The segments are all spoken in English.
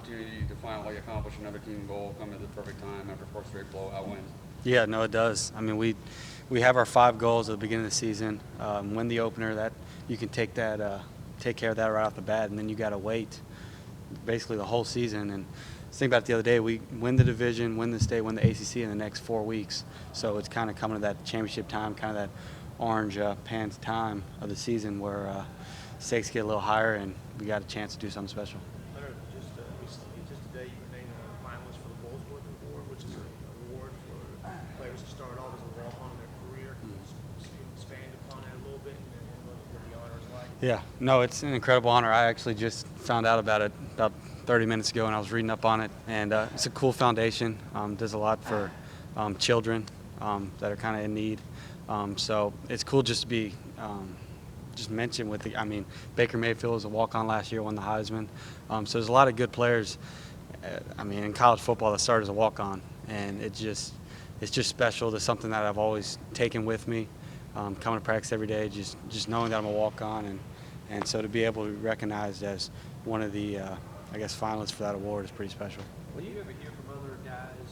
opportunity to finally accomplish another team goal, come at the perfect time after 4 straight blowout wins? Yeah, no, it does. I mean, we have our 5 goals at the beginning of the season. Win the opener, that you can take care of that right off the bat, and then you got to wait basically the whole season. And think about it, the other day, we win the division, win the state, win the ACC in the next 4 weeks. So it's kind of coming to that championship time, kind of that orange pants time of the season where stakes get a little higher and we got a chance to do something special. Just today you were named a finalist for the Bowlsworth Award, which is an award for players who started off as a walk-on in their career. Can you expand upon that a little bit and what the honor is like? Yeah, no, it's an incredible honor. I actually just found out about it about 30 minutes ago, and I was reading up on it. And it's a cool foundation. Does a lot for children that are kind of in need. So it's cool just to be just mentioned with the. I mean, Baker Mayfield was a walk-on last year, won the Heisman. So there's a lot of good players. I mean, in college football that started as a walk-on, and it's just special. It's something that I've always taken with me, coming to practice every day, just knowing that I'm a walk-on, and so to be able to be recognized as one of the I guess finalists for that award is pretty special. Will you ever hear from other guys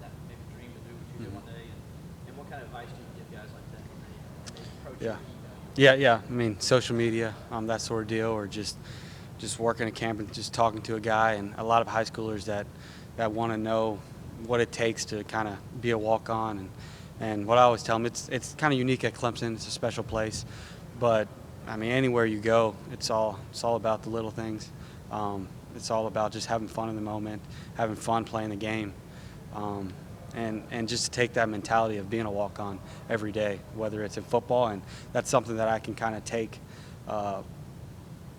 that maybe dream to do what you did one day, and what kind of advice do you give guys like that when they approach you? Yeah. I mean, social media, that sort of deal, or just working at camp and just talking to a guy, and a lot of high schoolers that want to know what it takes to kind of be a walk-on, and what I always tell them, it's kind of unique at Clemson. It's a special place, but I mean, anywhere you go, it's all about the little things. It's all about just having fun in the moment, having fun playing the game, and just to take that mentality of being a walk-on every day, whether it's in football, and that's something that I can kind of take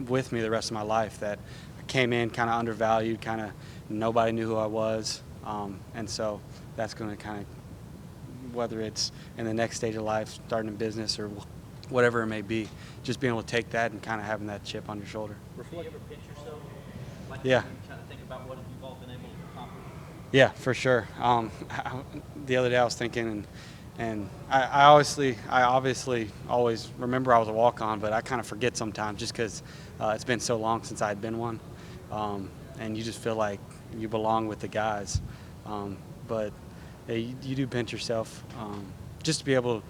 with me the rest of my life. That I came in kind of undervalued, kind of nobody knew who I was, and so that's going to kind of, whether it's in the next stage of life, starting a business or whatever it may be, just being able to take that and kind of having that chip on your shoulder. Do you ever pinch yourself? Like Yeah. You kind of think about what you've all been able to accomplish? Yeah, for sure. The other day I was thinking, and I obviously always remember I was a walk-on, but I kind of forget sometimes just because it's been so long since I had been one, and you just feel like you belong with the guys. But you do pinch yourself just to be able to.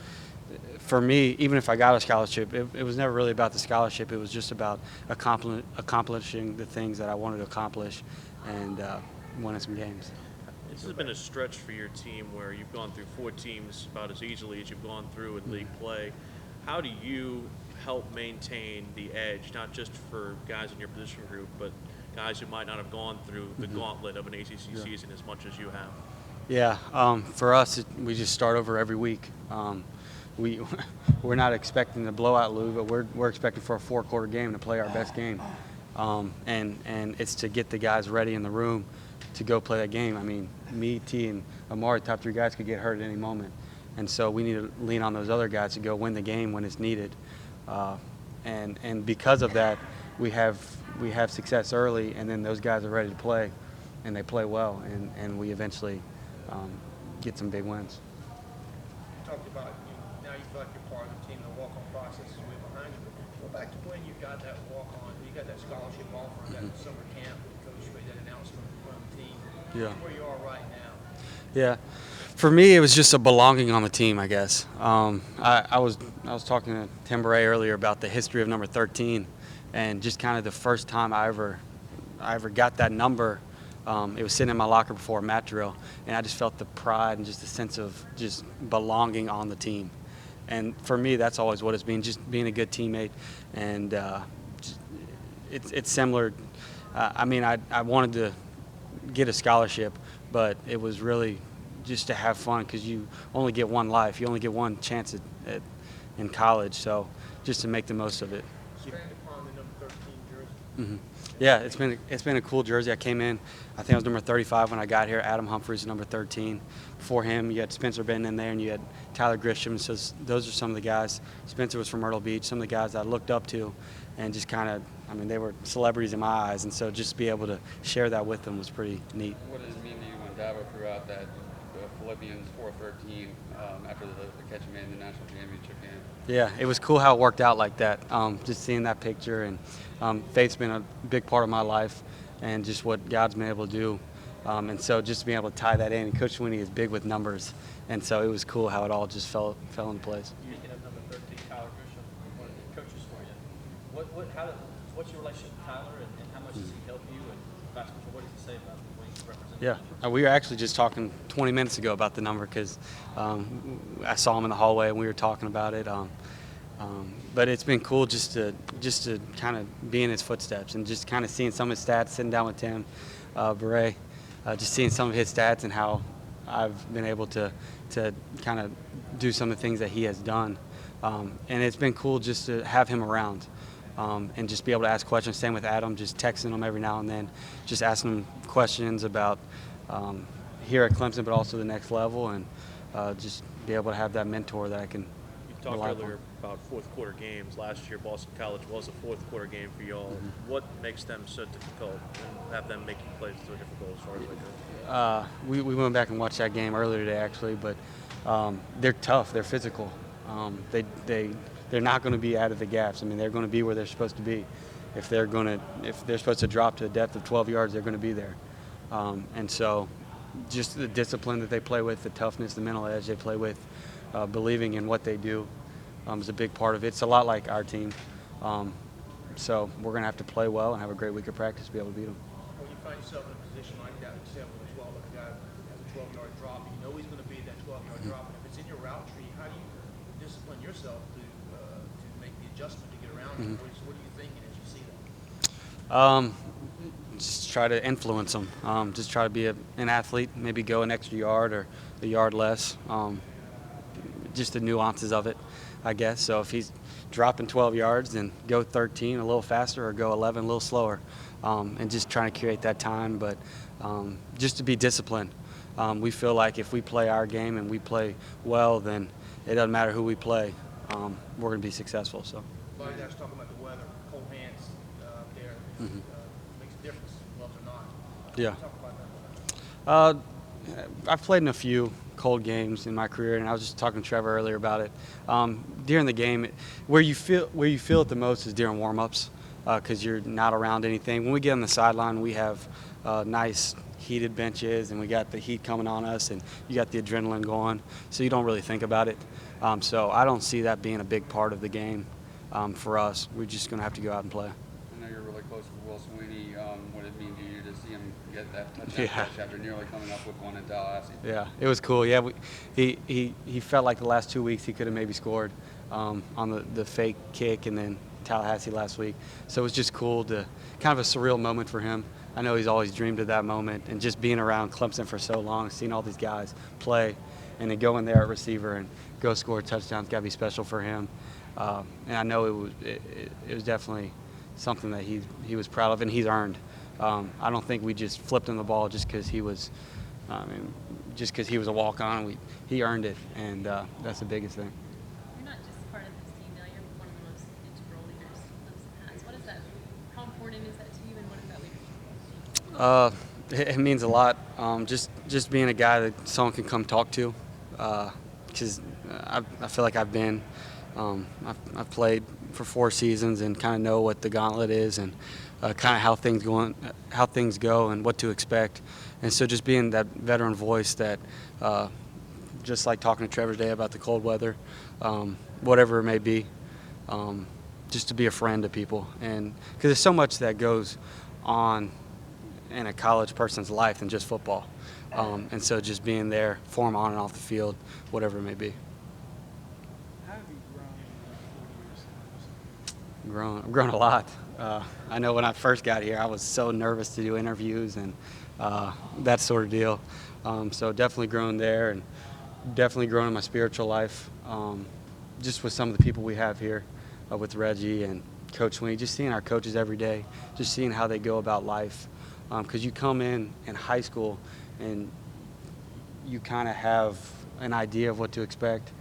For me, even if I got a scholarship, it was never really about the scholarship. It was just about accomplishing the things that I wanted to accomplish and winning some games. This has been a stretch for your team where you've gone through 4 teams about as easily as you've gone through in league play. How do you help maintain the edge, not just for guys in your position group, but guys who might not have gone through the gauntlet of an ACC season as much as you have? Yeah, for us, we just start over every week. We're not expecting a blowout lose, but we're expecting for a 4-quarter game to play our best game, and it's to get the guys ready in the room to go play that game. I mean, me, T, and Amari, top 3 guys could get hurt at any moment, and so we need to lean on those other guys to go win the game when it's needed, and because of that, we have success early, and then those guys are ready to play, and they play well, and we eventually get some big wins. You talked about now you feel like you're part of the team. The walk-on process is way behind you. But go back to when you got that walk-on, you got that scholarship offer, that summer camp, and Coach made that announcement from the team. Yeah. Where you are right now. Yeah, for me it was just a belonging on the team, I guess. I was talking to Tim Bray earlier about the history of number 13, and just kind of the first time I ever got that number. It was sitting in my locker before a mat drill, and I just felt the pride and just the sense of just belonging on the team. And for me, that's always what it's been, just being a good teammate. And it's similar. I mean, I wanted to get a scholarship, but it was really just to have fun because you only get one life. You only get one chance in college, so just to make the most of it. Expand upon the number 13 jersey. Mm-hmm. Yeah, it's been a cool jersey. I came in, I think I was number 35 when I got here. Adam Humphries, number 13. Before him, you had Spencer Benton in there, and you had Tyler Grisham. So those are some of the guys. Spencer was from Myrtle Beach. Some of the guys I looked up to, and just kind of, I mean, they were celebrities in my eyes, and so just to be able to share that with them was pretty neat. What does it mean to you when Dabo threw out that Philippians 4:13 after the catch him in the national championship game? Yeah, it was cool how it worked out like that. Just seeing that picture, and faith's been a big part of my life, and just what God's been able to do. And so just being able to tie that in, and Coach Sweeney is big with numbers, and so it was cool how it all just fell into place. Speaking of number 13, Tyler Grisham, one of the coaches for you. What's your relationship with Tyler, and how much does he help you? And vice versa, what does he say about the way he represents you? Yeah, we were actually just talking 20 minutes ago about the number because I saw him in the hallway and we were talking about it. But it's been cool just to kind of be in his footsteps and just kind of seeing some of his stats, sitting down with Tim Beret, just seeing some of his stats and how I've been able to kind of do some of the things that he has done. And it's been cool just to have him around. And just be able to ask questions. Same with Adam, just texting him every now and then, just asking him questions about here at Clemson, but also the next level, and just be able to have that mentor that I can You talked rely earlier upon. about fourth quarter games. Last year, Boston College was a fourth quarter game for y'all. Mm-hmm. What makes them so difficult and have them making plays so difficult as far as they go? We went back and watched that game earlier today, actually, but they're tough. They're physical. They're not going to be out of the gaps. I mean, they're going to be where they're supposed to be. If they're supposed to drop to a depth of 12 yards, they're going to be there. And so, just the discipline that they play with, the toughness, the mental edge they play with, believing in what they do, is a big part of it. It's a lot like our team. So we're going to have to play well and have a great week of practice to be able to beat them. When you find yourself in a position like that, example as well, like a guy has a 12-yard drop, you know he's going to be that 12-yard drop. And if it's in your route tree, how do you discipline yourself to make the adjustment to get around it? What are you thinking as you see that? Just try to influence them. Just try to be an athlete, maybe go an extra yard or a yard less. Just the nuances of it, I guess. So if he's dropping 12 yards, then go 13 a little faster or go 11 a little slower. And just trying to create that time, but just to be disciplined. We feel like if we play our game and we play well, then it doesn't matter who we play. We're going to be successful. So. A lot of guys talking about the weather, cold hands there. Makes a difference, gloves or not. Yeah. Talk about that. I've played in a few cold games in my career, and I was just talking to Trevor earlier about it. During the game, where you feel it the most is during warm-ups, because you're not around anything. When we get on the sideline, we have nice heated benches, and we got the heat coming on us, and you got the adrenaline going, so you don't really think about it. So I don't see that being a big part of the game for us. We're just going to have to go out and play. I know you're really close with Will Sweeney. What did it mean to you to see him get that touchdown catch after nearly coming up with one in Tallahassee? Yeah, it was cool. Yeah, he felt like the last 2 weeks he could have maybe scored on the fake kick and then Tallahassee last week. So it was just cool to kind of a surreal moment for him. I know he's always dreamed of that moment, and just being around Clemson for so long, seeing all these guys play, and then go in there at receiver and go score a touchdown, it's got to be special for him. And I know it was definitely something that he was proud of and he's earned. I don't think we just flipped him the ball just because he was a walk-on. He earned it, and that's the biggest thing. You're not just part of this team now, you're one of the most integral leaders Clemson has. What is that? How important is that to you, and what is that leadership? It means a lot. Just being a guy that someone can come talk to, because I feel like I've been. I've played for 4 seasons and kind of know what the gauntlet is and kind of how things go and what to expect. And so just being that veteran voice that, just like talking to Trevor today about the cold weather, whatever it may be, just to be a friend to people. And because there's so much that goes on in a college person's life than just football. And so just being there for them on and off the field, whatever it may be. How have you grown in 4 years? I've grown a lot. I know when I first got here, I was so nervous to do interviews and that sort of deal. So definitely grown there, and definitely grown in my spiritual life. Just with some of the people we have here, with Reggie and Coach Sweeney, just seeing our coaches every day, just seeing how they go about life. Because you come in high school and you kind of have an idea of what to expect,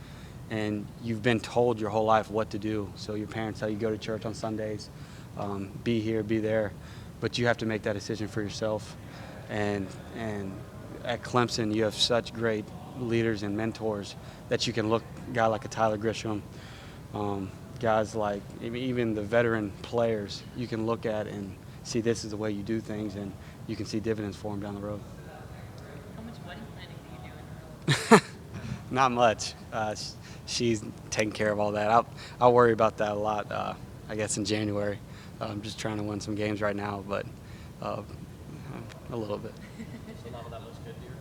and you've been told your whole life what to do. So your parents tell you go to church on Sundays, be here, be there, but you have to make that decision for yourself. And at Clemson, you have such great leaders and mentors that you can look, a guy like a Tyler Grisham, guys like even the veteran players, you can look at and see this is the way you do things, and you can see dividends for them down the road. How much wedding planning do you do? Not much. She's taking care of all that. I'll worry about that a lot, I guess, in January. I'm just trying to win some games right now, but a little bit. Just a lot of that looks good, dear.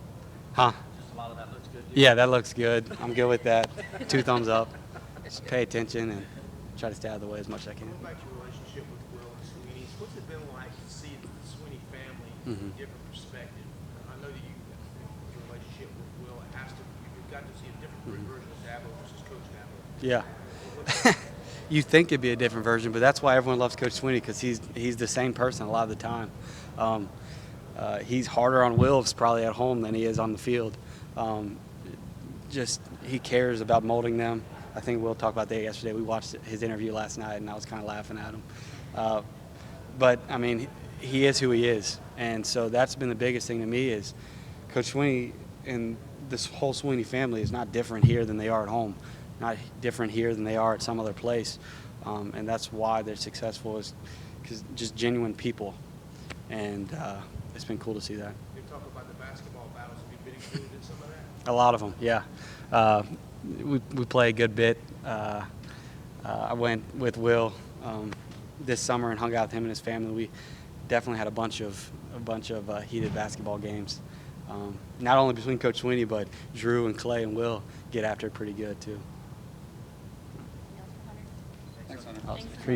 Huh? Just a lot of that looks good, dear. Yeah, that looks good. I'm good with that. 2 thumbs up. Just pay attention and try to stay out of the way as much as I can. Going back to your relationship with Will and Sweeney, what's it been like to see the Sweeney family from a different perspective? I know that your relationship with Will has to, you've got to see a different version of Dabo versus Coach Dabo. Yeah. You think it'd be a different version, but that's why everyone loves Coach Sweeney, because he's the same person a lot of the time. He's harder on Wilves probably at home than he is on the field. Just he cares about molding them. I think we'll talk about that yesterday. We watched his interview last night, and I was kind of laughing at him. But I mean, he is who he is, and so that's been the biggest thing to me is Coach Sweeney and this whole Sweeney family is not different here than they are at home, not different here than they are at some other place, and that's why they're successful is because just genuine people, and it's been cool to see that. You talk about the basketball battles. Have you been included in some of that? A lot of them, yeah. We play a good bit. I went with Will this summer and hung out with him and his family. We definitely had a bunch of heated basketball games. Not only between Coach Sweeney, but Drew and Clay and Will get after it pretty good too. Anything else for Hunter? Thanks, Hunter. Awesome. Thanks.